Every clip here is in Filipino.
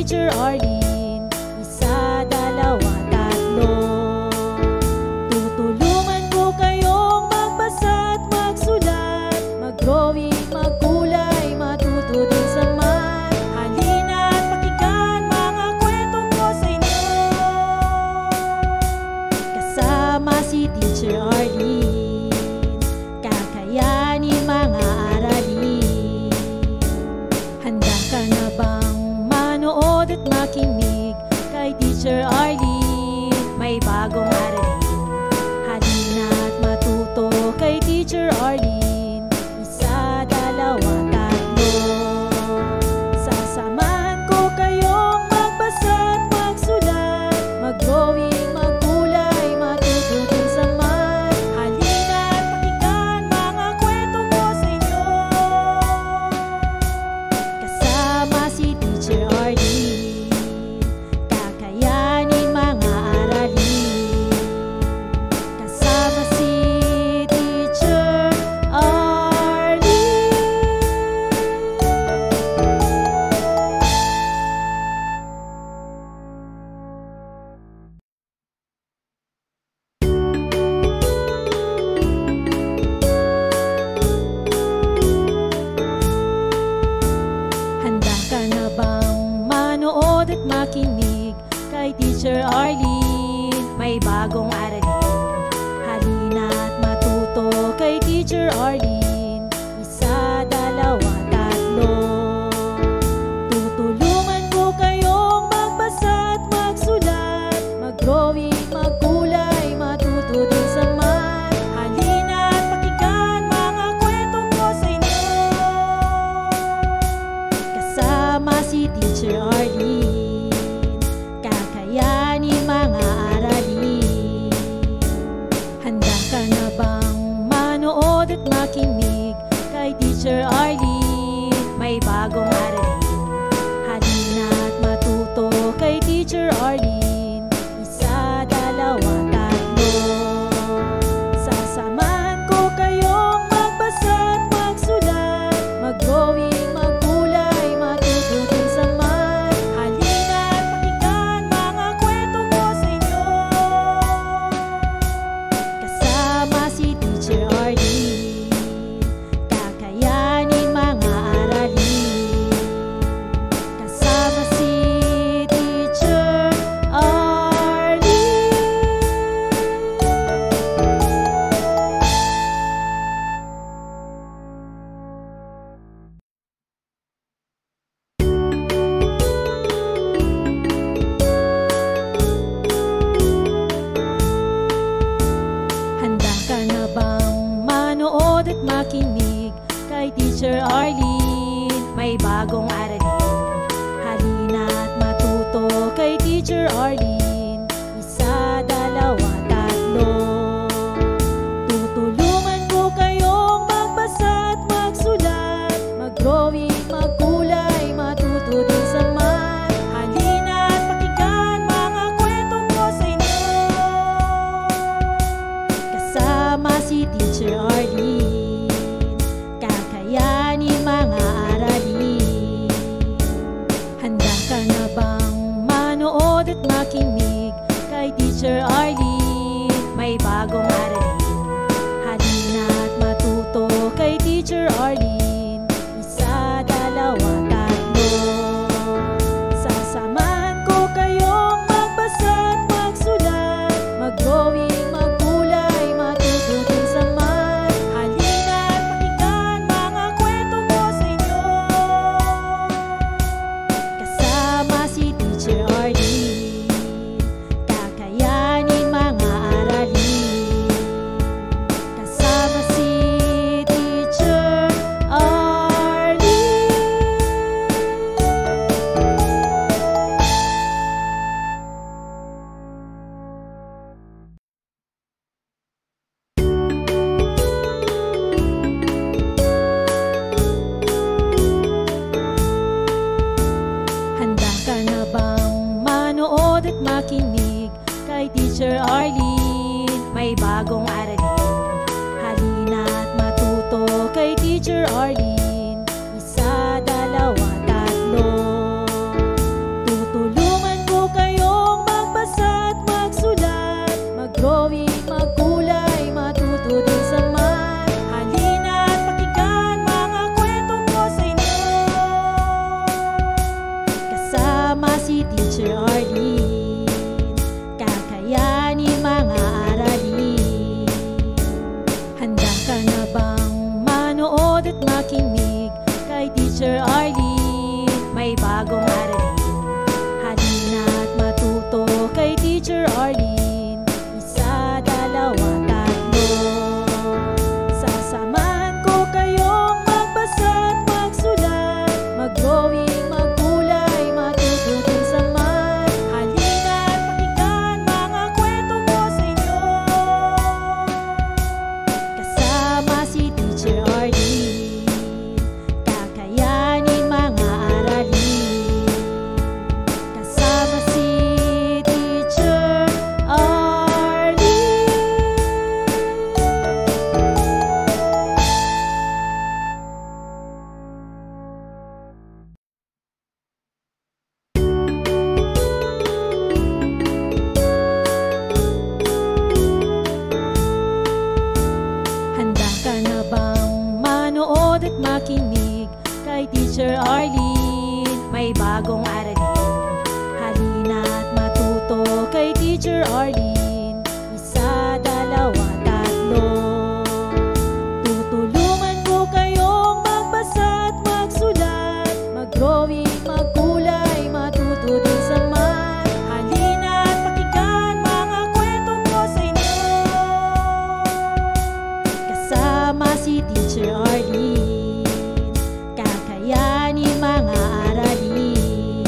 Teacher Arlene. Isa, dalawa, tatlo. Tutulungan ko kayong magbasa at magsulat, mag-drawing, magkulay, matuto din sa math. Halina at pakinggan mga kwento ko sa inyo. Kasama si Teacher Arlene, kakayanin mga aralin. Handa ka na bang manood at makinig kay Teacher Arlene? May bagong aralin. Halina at matuto kay Teacher Arlene. Isa, dalawa, tatlo. Sasamahan ko kayong magbasa at magsulat, mag-drawing, magkulay, matuto din sa math. Halina at pakinggan mga kwento ko sa inyo. Kasama si Teacher Arlene, kakayanin mga aralin. Kasama si Teacher Arlene. Handa ka na bang manood at makinig kay Teacher Arlene? May bagong aralin. Halina at matuto kay Teacher Arlene. Isa, dalawa, tatlo. Tutulungan ko kayong magbasa at magsulat, mag-drawing, magkulay, matuto din sa math. Halina at pakinggan mga kwento ko sa inyo. Kasama si Teacher Arlene, kakayanin mga aralin. Handa ka na bang manood at makinig kay Teacher Arlene? May bagong aralin. Halina at matuto kay Teacher Arlene. Isa, dalawa, tatlo. Sasamahan ko kayong magbasa at magsulat, mag-drawing, magkulay, matuto din sa math. Halina at pakinggan mga kwento ko sa inyo. Kasama si Teacher Arlene, kakayanin mga aralin. Kasama si Teacher Arlene. Handa ka na bang manood at makinig kay Teacher Arlene? May bagong aralin. Halina at matuto kay Teacher Arlene. Isa, dalawa, tatlo. Tutulungan ko kayong magbasa at magsulat, mag-drawing, magkulay, matuto din sa math. Halina at pakinggan mga kwento ko sa inyo. Kasama si Teacher Arlene, kakayanin mga aralin. Handa ka na bang manood at makinig kay Teacher Arlene? May bagong aralin. Halina at matuto kay Teacher Arlene. Isa, dalawa, tatlo. Sasamahan ko kayong magbasa at magsulat, mag-drawing, magkulay, matuto din sa math. Halina at pakinggan mga kwento ko sa inyo. Kasama si Teacher Arlene, kakayanin mga aralin. Kasama si Teacher Arlene. Handa ka na bang manood at makinig kay Teacher Arlene? May bagong aralin. Halina at matuto kay Teacher Arlene. Isa, dalawa, tatlo. makinig kay Teacher Arlene. May bagong aralin, halina't matuto kay Teacher Arlene. Isa, dalawa, tatlo. Sasamahan ko kayong magbasa at magsulat, mag-drawing, magkulay, matuto din sa math. Halina't pakinggan mga kwento ko sa inyo, kasama si Teacher Arlene. Kakayanin mga aralin, kasama si Teacher Arlene. Handa ka na bang manood at makinig kay Teacher Arlene? May bagong aralin, halina't matuto kay Teacher Arlene. Isa, dalawa, tatlo. Tutulungan ko kayong magbasa at magsulat, mag-drawing, magkulay, matuto din sa math. Halina't pakinggan mga kwento ko sa inyo, kasama si Teacher Arlene. Kakayanin mga aralin.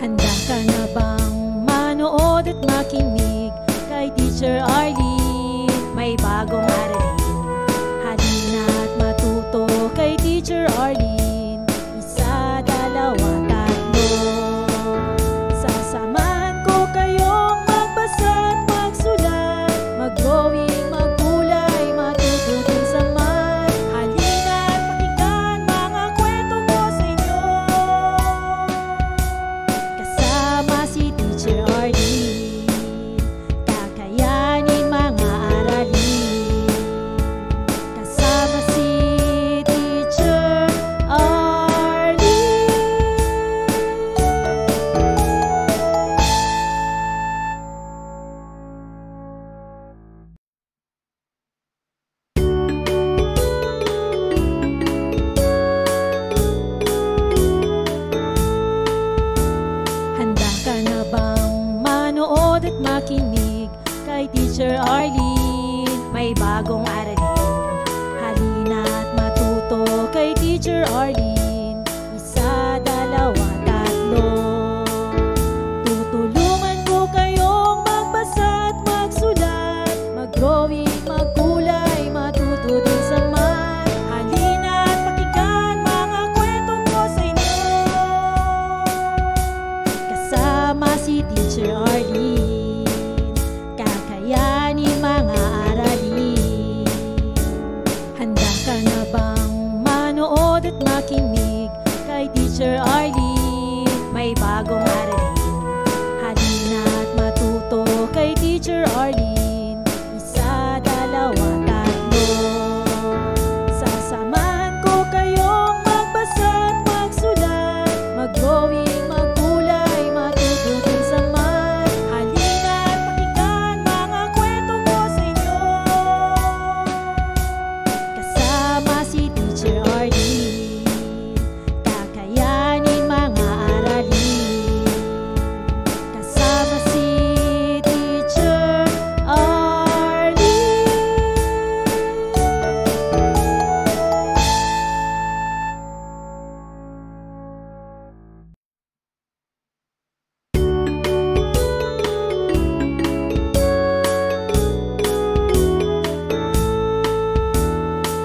Handa ka na bang manood at makinig kay Teacher Arlene? May bagong aralin, halina't matuto kay Teacher Arlene. Isa, dalawa, tatlo. Sasamahan ko kayong magbasa at magsulat, mag-drawing, magkulay, matuto din sa math. Halina't pakinggan mga kwento ko sa inyo, kasama si Teacher Arlene. Kakayanin mga aralin, kasama si Teacher Arlene. Handa ka na bang manood at makinig kay Teacher Arlene? May bagong aralin, halina't matuto kay Teacher Arlene. Isa, dalawa, tatlo. Tutulungan ko kayong magbasa at magsulat, mag-drawing, magkulay, matuto din sa math. Halina't pakinggan mga kwento ko sa inyo, kasama si Teacher Arlene. Kakayanin mga aralin. Handa ka na bang manood at makinig kay Teacher Arlene? May bagong aralin, halina't matuto kay Teacher Arlene. Isa, dalawa, tatlo. Sasamahan ko kayong magbasa at magsulat, mag-drawing, magkulay, matuto din sa math. Halina't pakinggan mga kwento ko sa inyo, kasama si Teacher Arlene. Kakayanin mga aralin, kasama si Teacher Arlene.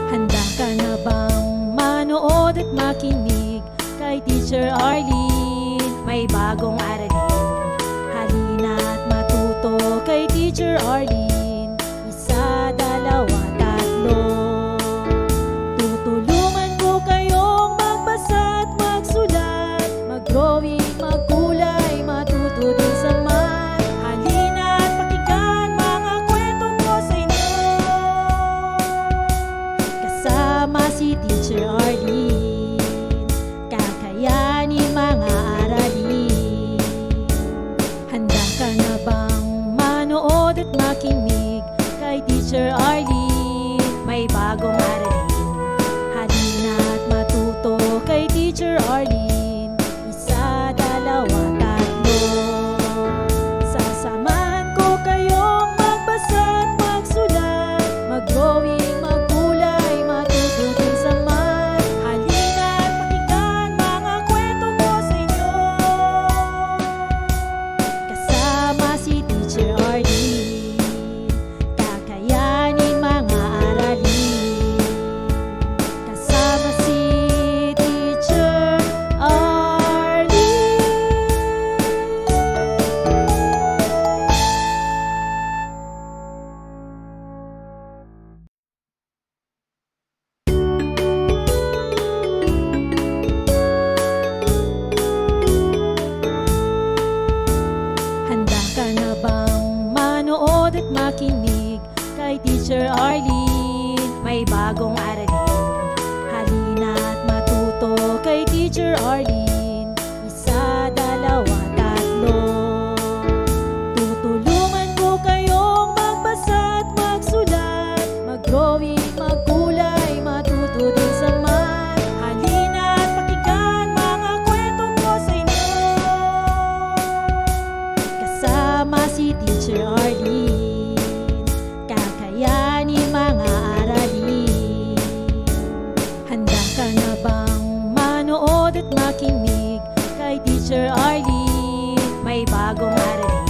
Handa ka na bang manood at makinig kay Teacher Arlene? May bagong aralin, halina't matuto kay Teacher Arlene. Isa, dalawa, tatlo. Tutulungan ko kayong magbasa at magsulat, mag-drawing, magkulay, matuto din sa math. Halina't pakinggan mga kwento ko sa inyo, kasama si Teacher Arlene. Kakayanin mga aralin. Handa ka na bang manood at makinig kay Teacher Arlene? May bagong aralin, Arlene. Isa, dalawa, tatlo. Tutulungan ko kayong magbasa at magsulat, mag-drawing, magkulay, matuto din sa math. Halina at pakinggan mga kwento ko sa inyo. Kasama si Teacher Arlene, kakayanin mga aralin. Handa ka na bang manood at makinig kay Teacher Arlene? May bagong aralin.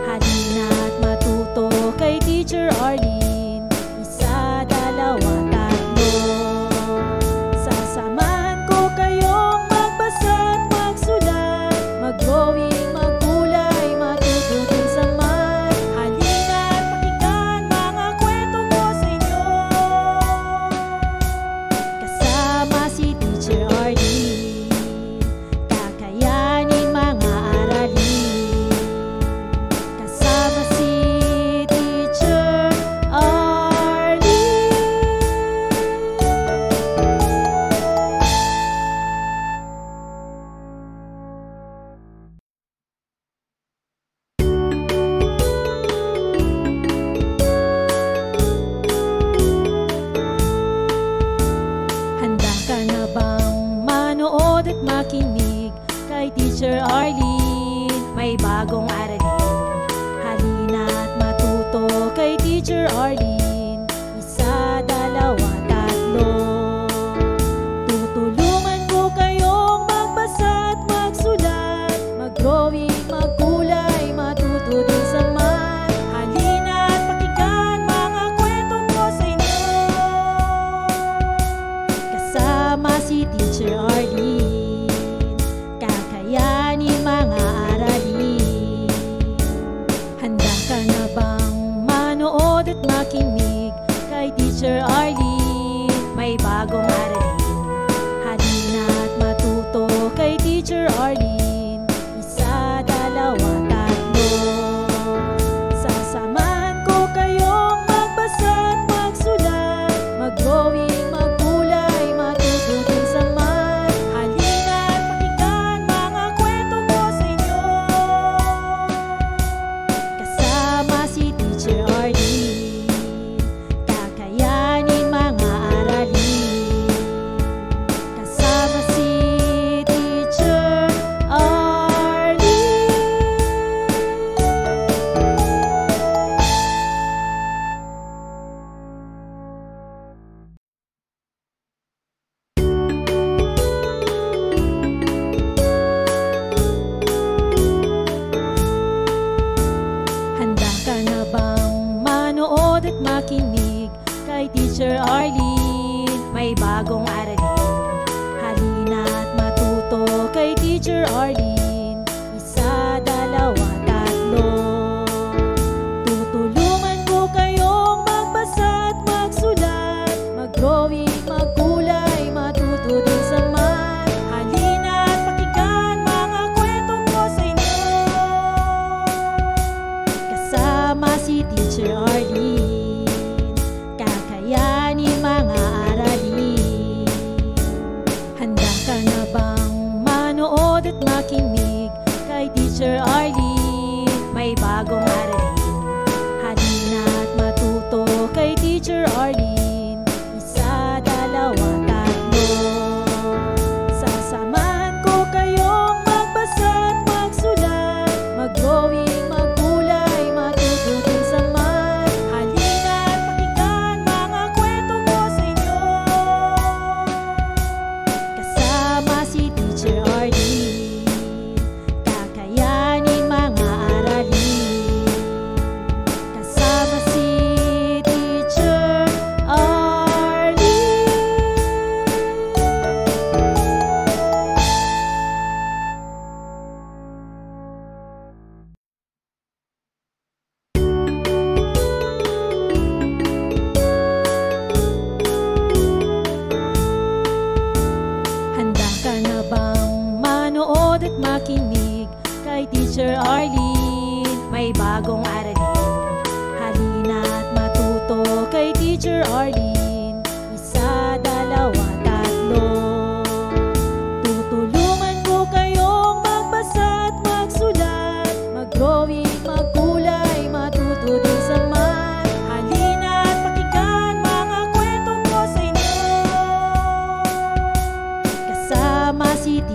Halina at matuto kay Teacher Arlene. Isa, dalawa, tatlo. Sasamahan ko kayong magbasa at magsulat, mag-drawing, magkulay, matuto din sa math. Halina at pakinggan mga kwento ko sa inyo. Kasama si Teacher Arlene, kakayanin mga aralin. Kasama si Teacher Arlene. Handa ka na bang manood at makinig kay Teacher Arlene? May bagong aralin. Halina at matuto kay Teacher Arlene. Isa, dalawa, tatlo. Tutulungan ko kayong magbasa at magsulat, mag-drawing, magkulay, matuto din sa math. Halina at pakinggan mga kwento ko sa inyo. Kasama si Teacher Arlene, kakayanin mga aralin. Handa ka na bang manood at makinig kay Teacher Arlene? May bagong aralin. Halina at matuto kay Teacher Arlene. Isa, dalawa, tatlo. Sasamahan ko kayong magbasa at magsulat, mag-drawing, magkulay, matuto din sa math. Halina at pakinggan mga kwento ko sa inyo. Kasama si Teacher Arlene, kakayanin mga aralin. Kasama si Teacher Arlene. Handa ka na bang manood at makinig kay Teacher Arlene? May bagong aralin. Halina at matuto kay Teacher Arlene. Isa, dalawa, tatlo. Tutulungan ko kayong magbasa at magsulat, mag-drawing, magkulay, matuto din sa math. Halina at pakinggan mga kwento ko sa inyo. Kasama si Teacher Arlene, kakayanin mga aralin. Handa ka na bang manood at makinig kay Teacher Arlene? May bagong aralin. Halina at matuto kay Teacher Arlene. Isa, dalawa,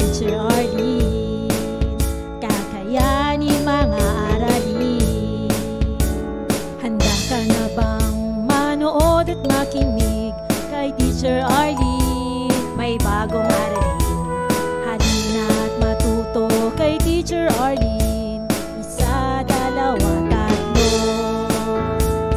Teacher Arlene. Kakayanin mga aralin. Handa ka na bang manood at makinig kay Teacher Arlene? May bagong aralin. Halina at matuto kay Teacher Arlene. Isa, dalawa, tatlo.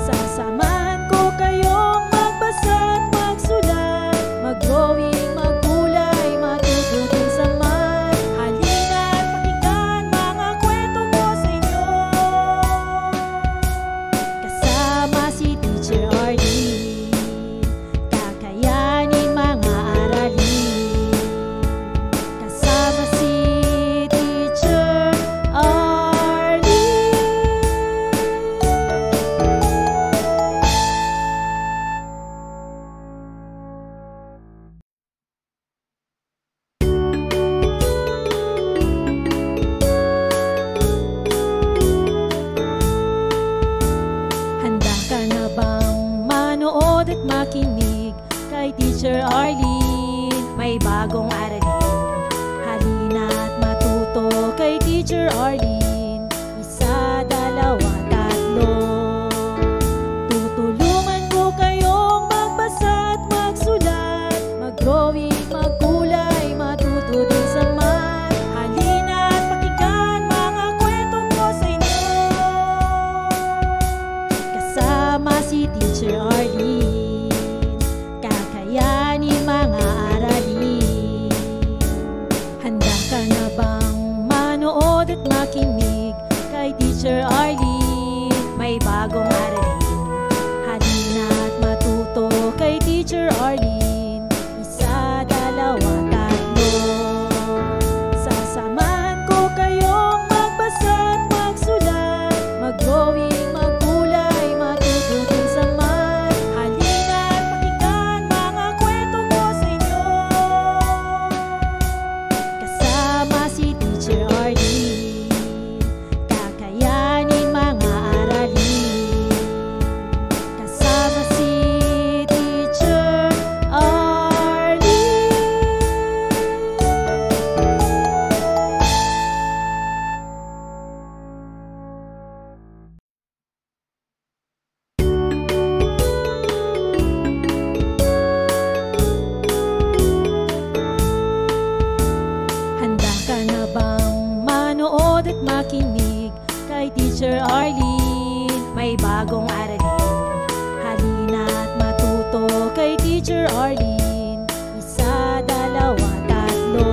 Sasamahan ko kayong magbasa at magsulat, mag-drawing, magkulay, matuto din sa math. Halina at pakinggan mga kwento ko sa inyo. Kasama si Teacher Arlene. Kakayanin mga aralin. Kasama si Teacher Arlene. Handa ka na bang manood at makinig kay Teacher Arlene? May bagong aralin. Halina at matuto kay Teacher Arlene. Isa, dalawa, tatlo. Tutulungan ko kayong magbasa at magsulat, mag-drawing, magkulay, matuto din sa math. Halina at pakinggan mga kwento ko sa inyo. Kasama si Teacher Arlene. Kakayanin mga aralin. Handa ka na bang manood at makinig kay Teacher Arlene? May bagong aralin. Halina at matuto kay Teacher Arlene. Isa, dalawa, tatlo. Sasamahan ko kayong magbasa at magsulat, mag-drawing, magkulay, matuto din sa math. Halina at pakinggan mga kwento ko sa inyo. Kasama si Teacher Arlene. Kakayanin mga aralin. Kasama si Teacher Arlene. Handa ka na bang manood at makinig kay Teacher Arlene? May bagong aralin. Halina at matuto kay Teacher Arlene. Isa, dalawa, tatlo.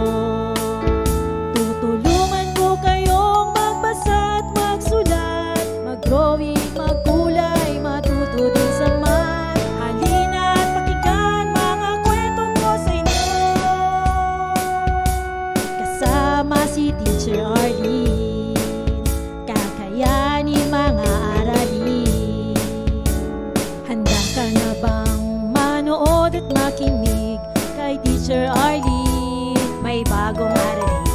Tutulungan ko kayong magbasa at magsulat, mag-drawing, magkulay, matuto din sa math. Halina at pakinggan mga kwento ko sa inyo. Kasama si Teacher Arlene. Kakayanin mga aralin. Handa ka na bang manood at makinig kay Teacher Arlene? May bagong aralin.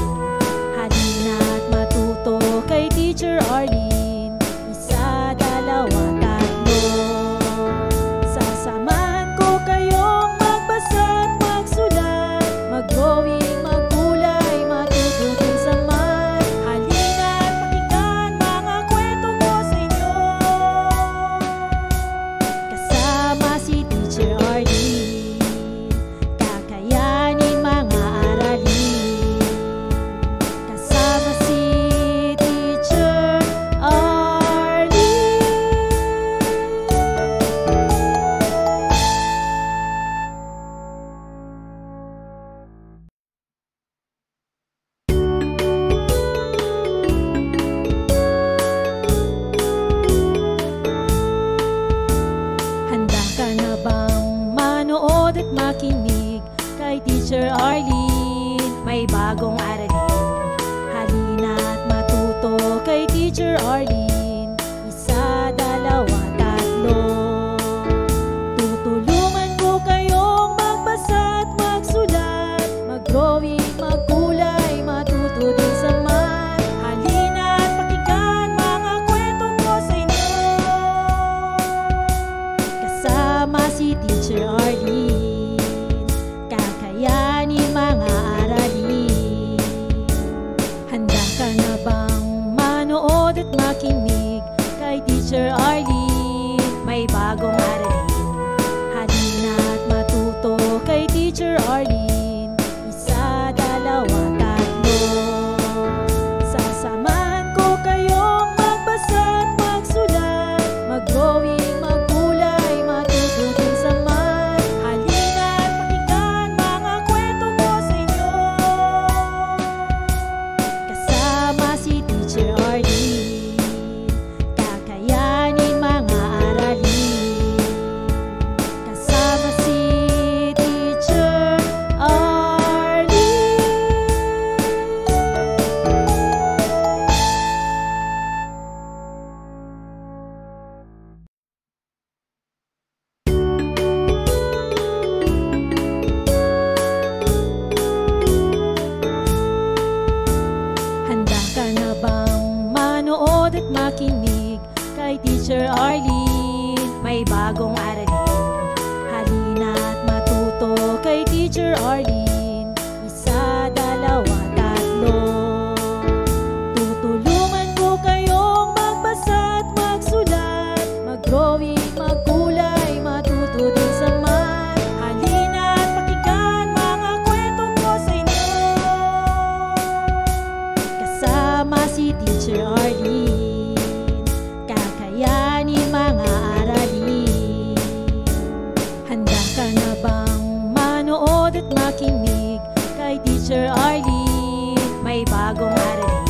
Halina at matuto kay Teacher Arlene. Isa, dalawa, tatlo. Sasamahan ko kayong magbasa at magsulat, mag-drawing, magkulay, matuto din sa math. Halina at pakinggan mga kwento ko sa inyo. Kasama si Teacher Arlene. Kakayanin mga aralin. Kasama si Teacher Arlene. Handa ka na bang manood at makinig kay Teacher Arlene? May bagong aralin. Halina at matuto kay Teacher Arlene. Isa, dalawa, tatlo. Tutulungan ko kayong magbasa at magsulat, mag-drawing, magkulay, matuto din sa math. Halina at pakinggan mga kwento ko sa inyo. Kasama si Teacher Arlene. Kakayanin mga aralin. Teacher Arlene. Isa, dalawa, tatlo. Tutulungan ko kayong magbasa at magsulat, mag-drawing, magkulay, matuto din sa math. Halina at pakinggan mga kwento ko sa inyo. Kasama si Teacher Arlene, kakayanin mga aralin. Handa ka na bang manood at makinig kay Teacher Arlene? May bagong aralin.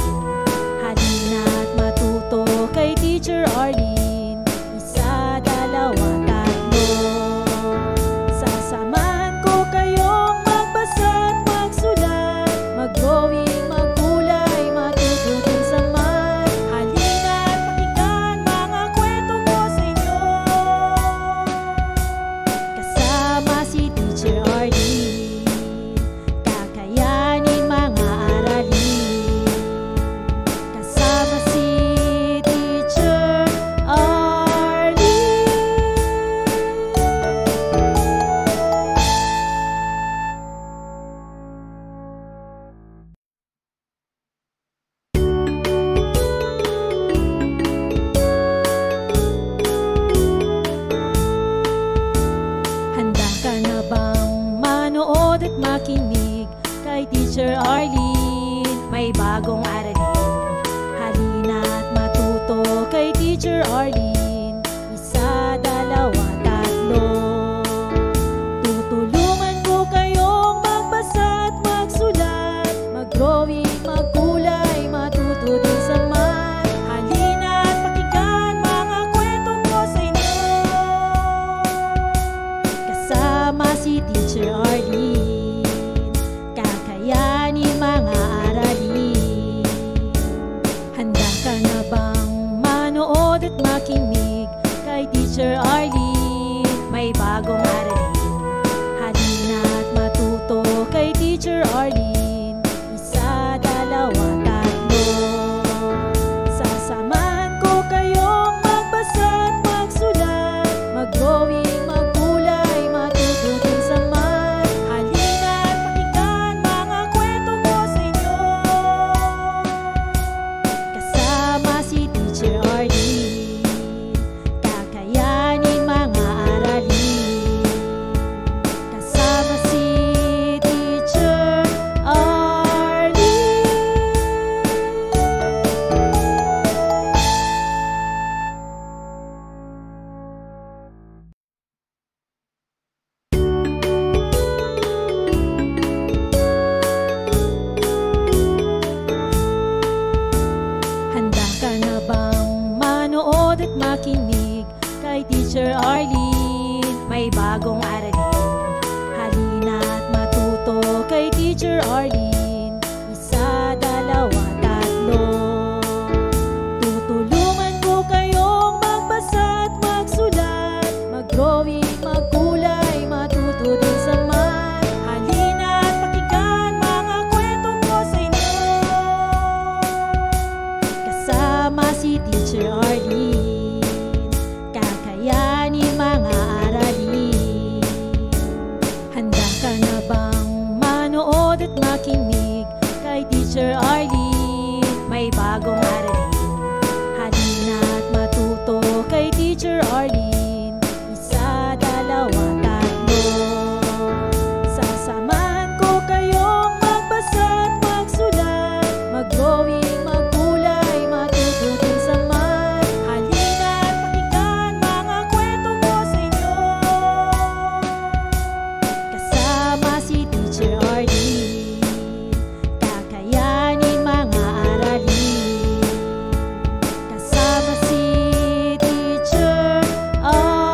Halina at matuto kay Teacher Arlene. Isa, dalawa, tatlo. Sasamahan ko kayong magbasa at magsulat, mag-drawing, magkulay, matuto din sa math. Halina at pakinggan mga kwento ko sa inyo. Kasama si Teacher Arlene, kakayanin mga aralin. Kasama si Teacher Arlene. Handa ka na bang manood at makinig kay Teacher Arlene? May bagong aralin. Halina at matuto kay Teacher Arlene. Isa, dalawa, tatlo. Tutulungan ko kayong magbasa at magsulat, mag-drawing, magkulay, matuto din sa math. Halina at pakinggan mga kwento ko sa inyo. Kasama si Teacher Arlene, kakayanin mga aralin. Handa ka na bang manood at makinig kay Teacher Arlene? May bagong aralin. Halina at matuto kay Teacher Arlene. Isa, dalawa, tatlo. Sasamahan ko kayong magbasa at magsulat, mag-drawing, magkulay, matuto din sa math. Halina at pakinggan mga kwento ko sa inyo. Kasama si Teacher Arlene, kakayanin mga aralin. Kasama si Teacher Arlene. Handa ka na bang manood at makinig kay Teacher Arlene? May bagong aralin. Halina at matuto kay Teacher Arlene. Isa, dalawa, tatlo. Tutulungan ko kayong magbasa at magsulat, mag-drawing, magkulay, matuto din sa math. Halina at pakinggan mga kwento ko sa inyo. Kasama si Teacher Arlene, kakayanin mga aralin. Handa ka na bang manood at makinig kay Teacher Arlene? May bagong aralin. Halina at matuto kay Teacher Arlene. Isa, dalawa, tatlo. Sasamahan ko kayong magbasa at magsulat, mag-drawing, magkulay, matuto din sa math. Halina at pakinggan mga kwento ko sa inyo. Kasama si Teacher Arlene, kakayanin mga aralin. Kasama si Teacher Arlene.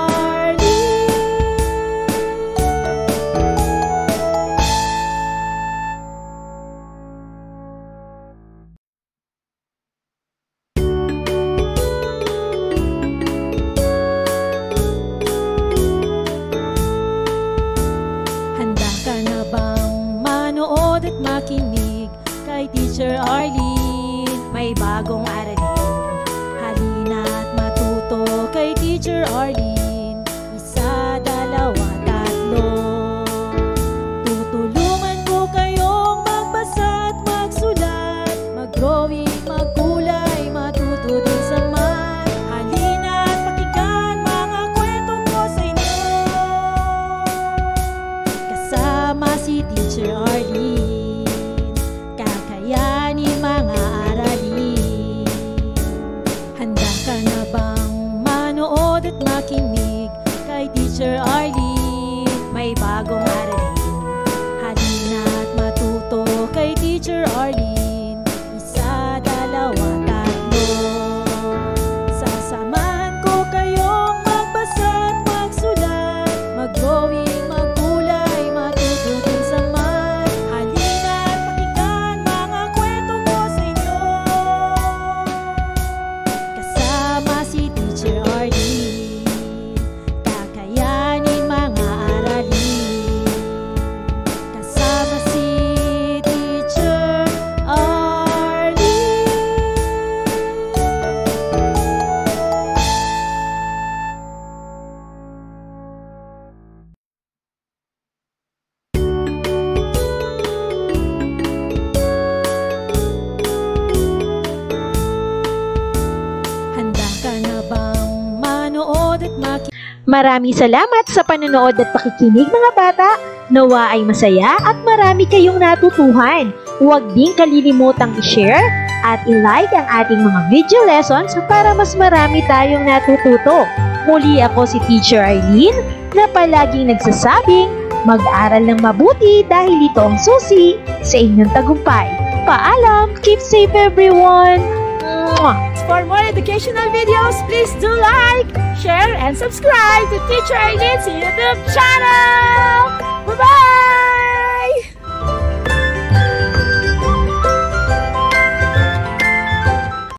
Handa ka na bang manood at makinig kay Teacher Arlene? May bagong aralin. Halina at matuto kay Teacher Arlene. Isa, dalawa, tatlo. si Teacher Arlene, kakayanin mga aralin. Handa ka na bang manood at makinig kay Teacher Arlene? May bagong aralin, halina at matuto kay Teacher Arlene. Isa, dalawa, tatlo, sasamahan ko kayong magbasa at magsulat, mag-drawing, magkulay, matutunan sa math. Halina at pakinggan mga kwento ko sa inyo, kasama si Teacher Arlene, kakayanin mga aralin. Kasama si Teacher Arlene. Handa ka na bang manood at makinig? Maraming salamat sa panonood at pakikinig mga bata. Nawa ay masaya at marami kayong natutuhan. Huwag din kalilimutang i-share at i-like ang ating mga video lessons para mas marami tayong natututo. Muli ako si Teacher Arlene na palaging nagsasabing mag-aral ng mabuti dahil ito ang susi sa inyong tagumpay. Paalam! Keep safe everyone! Mwah! For more educational videos, please do like, share, and subscribe to Teacher Arlene's YouTube channel! Bye-bye!